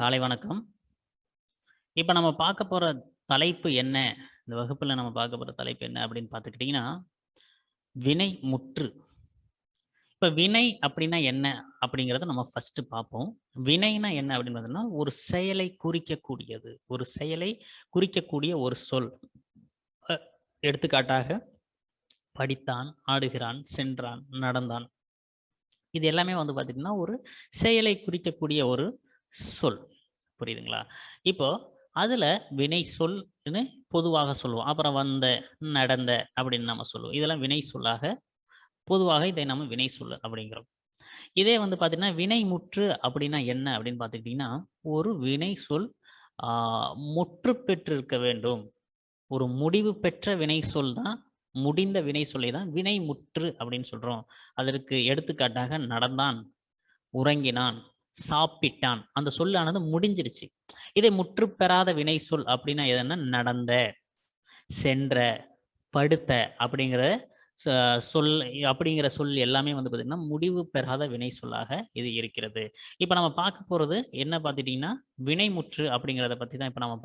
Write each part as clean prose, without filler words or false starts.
காலை வணக்கம். இப்ப நம்ம பார்க்க போற தலைப்பு என்ன? இந்த வகுப்புல நம்ம பார்க்க போற தலைப்பு என்ன அப்படின்னு பார்த்துக்கிட்டீங்கன்னா, வினை முற்று. இப்ப வினை அப்படின்னா என்ன? அப்படிங்கிறத நம்ம ஃபர்ஸ்ட் பார்ப்போம். வினைனா என்ன அப்படின்னு பார்த்தோம்னா, ஒரு செயலை குறிக்கக்கூடியது. ஒரு செயலை குறிக்கக்கூடிய ஒரு சொல். அ எடுத்துக்காட்டாக படித்தான், ஆடுகிறான், சென்றான், நடந்தான். இது எல்லாமே வந்து பார்த்துட்டீங்கன்னா, ஒரு செயலை குறிக்கக்கூடிய ஒரு சொல். புரியுதுங்களா? இப்போ அதுல வினை சொல்ன்னு பொதுவாக சொல்லுவோம். அப்புறம் வந்த, நடந்த அப்படின்னு நம்ம சொல்லுவோம். இதெல்லாம் வினை சொல்லாக பொதுவாக இதை நம்ம வினை சொல் அப்படிங்கிறோம். இதே வந்து பார்த்தீங்கன்னா, வினை முற்று அப்படின்னா என்ன அப்படின்னு பார்த்துக்கிட்டிங்கன்னா, ஒரு வினை சொல் ஆ முற்று பெற்றிருக்க வேண்டும். ஒரு முடிவு பெற்ற வினை சொல் தான் முடிந்த வினை சொல்லை தான் வினை முற்று அப்படின்னு சொல்றோம். அதற்கு எடுத்துக்காட்டாக நடந்தான், உறங்கினான், சாப்பிட்டான். அந்த சொல்லானது முடிஞ்சிருச்சு. இதை முற்று பெறாத வினை சொல் அப்படின்னா எதுன்னா நடந்த, சென்ற, படுத்த அப்படிங்கிற சொல் அப்படிங்கிற சொல் எல்லாமே வந்து பார்த்தீங்கன்னா, முடிவு பெறாத வினை சொல்லாக இது இருக்கிறது. இப்ப நம்ம பார்க்க போறது என்ன பார்த்துட்டீங்கன்னா, வினைமுற்று அப்படிங்கிறத பத்தி தான் இப்ப நம்ம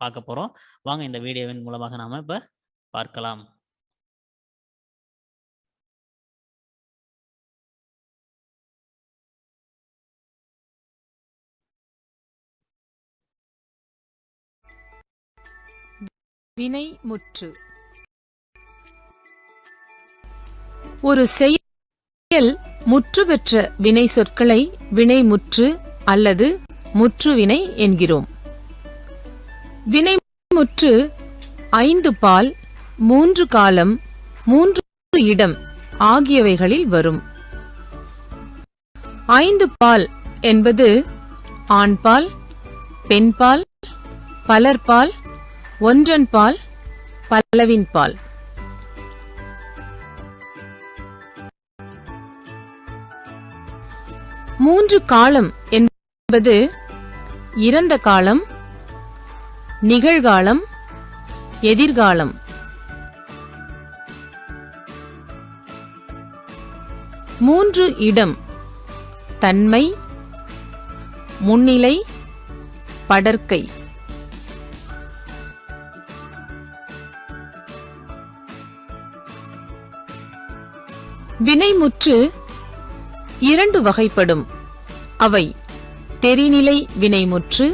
பார்க்க போறோம். வாங்க இந்த வீடியோவின் மூலமாக நாம இப்ப பார்க்கலாம். வினைமுற்று. ஒரு செயல் முற்று பெற்ற வினை சொற்களை வினைமுற்று அல்லது முற்றுவினை என்கிறோம். வினைமுற்று 5 பால், 3 காலம், 3 இடம் ஆகியவைகளில் வரும். 5 பால் என்பது ஆண்பால், பெண்பால், பலர்பால், ஒன்றன் பால், பலவின் பால். 3 காலம் என்பது இறந்த காலம், நிகழ்காலம், எதிர்காலம். 3 இடம் தன்மை, முன்னிலை, படர்க்கை. வினைமுற்று 2 வகைப்படும். அவை தெரிநிலை வினைமுற்று,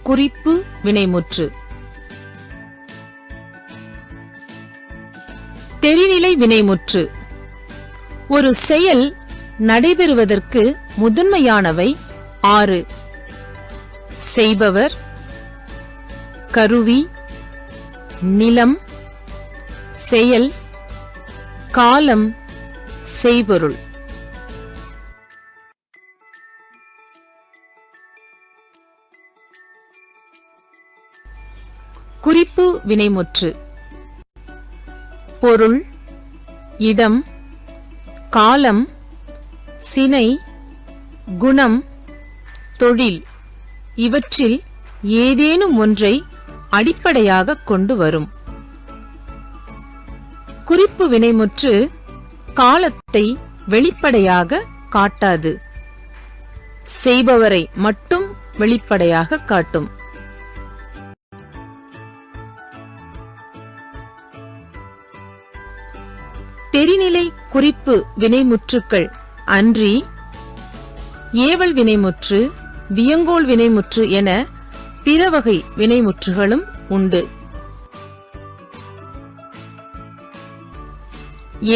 குறிப்பு வினைமுற்று. தெரிநிலை வினைமுற்று ஒரு செயல் நடைபெறுவதற்கு முதன்மையானவை 6: செய்பவர், கருவி, நிலம், செயல், காலம், செய்பொருள். குறிப்பு வினைமுற்று பொருள், இடம், காலம், சினை, குணம், தொழில் இவற்றில் ஏதேனும் ஒன்றை அடிப்படையாக கொண்டு வரும். குறிப்பு வினைமுற்று காலத்தை வெளிப்படையாக காட்டாது. செய்பவரை மட்டும் வெளிப்படையாக காட்டும். தெரிநிலை குறிப்பு வினைமுற்றுக்கள் அன்றி ஏவல் வினைமுற்று, வியங்கோள் வினைமுற்று என பிற வகை வினைமுற்றுகளும் உண்டு.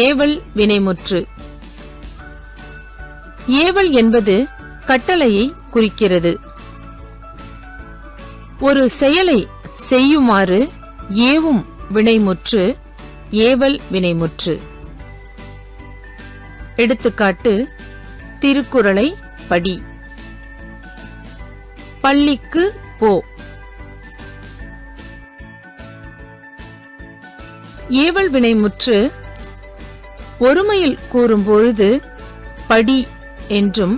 ஏவல் வினைமுற்று. ஏவல் என்பது கட்டளையை குறிக்கிறது. ஒரு செயலை செய்யுமாறு ஏவும் வினைமுற்று ஏவல் வினைமுற்று. எடுத்துக்காட்டு: திருக்குறளை படி, பள்ளிக்கு போ. ஏவல் வினைமுற்று ஒருமையில் கூறும்பொழுது படி என்றும்,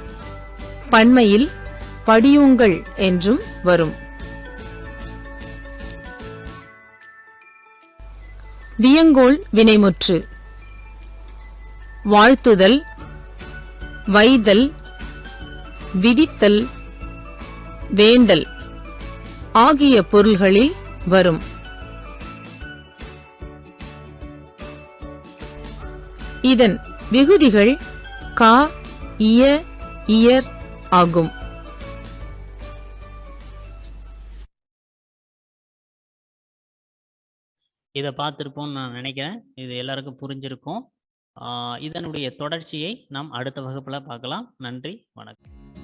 பன்மையில் படியுங்கள் என்றும் வரும். வியங்கோள் வினைமுற்று வாழ்த்துதல், வைதல், விதித்தல், வேண்டல் ஆகிய பொருள்களில் வரும். இதன் விகுதிகள் கா, இய, இயர் ஆகும். இதை பார்த்துருப்போம்னு நான் நினைக்கிறேன். இது எல்லாருக்கும் புரிஞ்சிருக்கும். இதனுடைய தொடர்ச்சியை நாம் அடுத்த வகுப்புல பார்க்கலாம். நன்றி, வணக்கம்.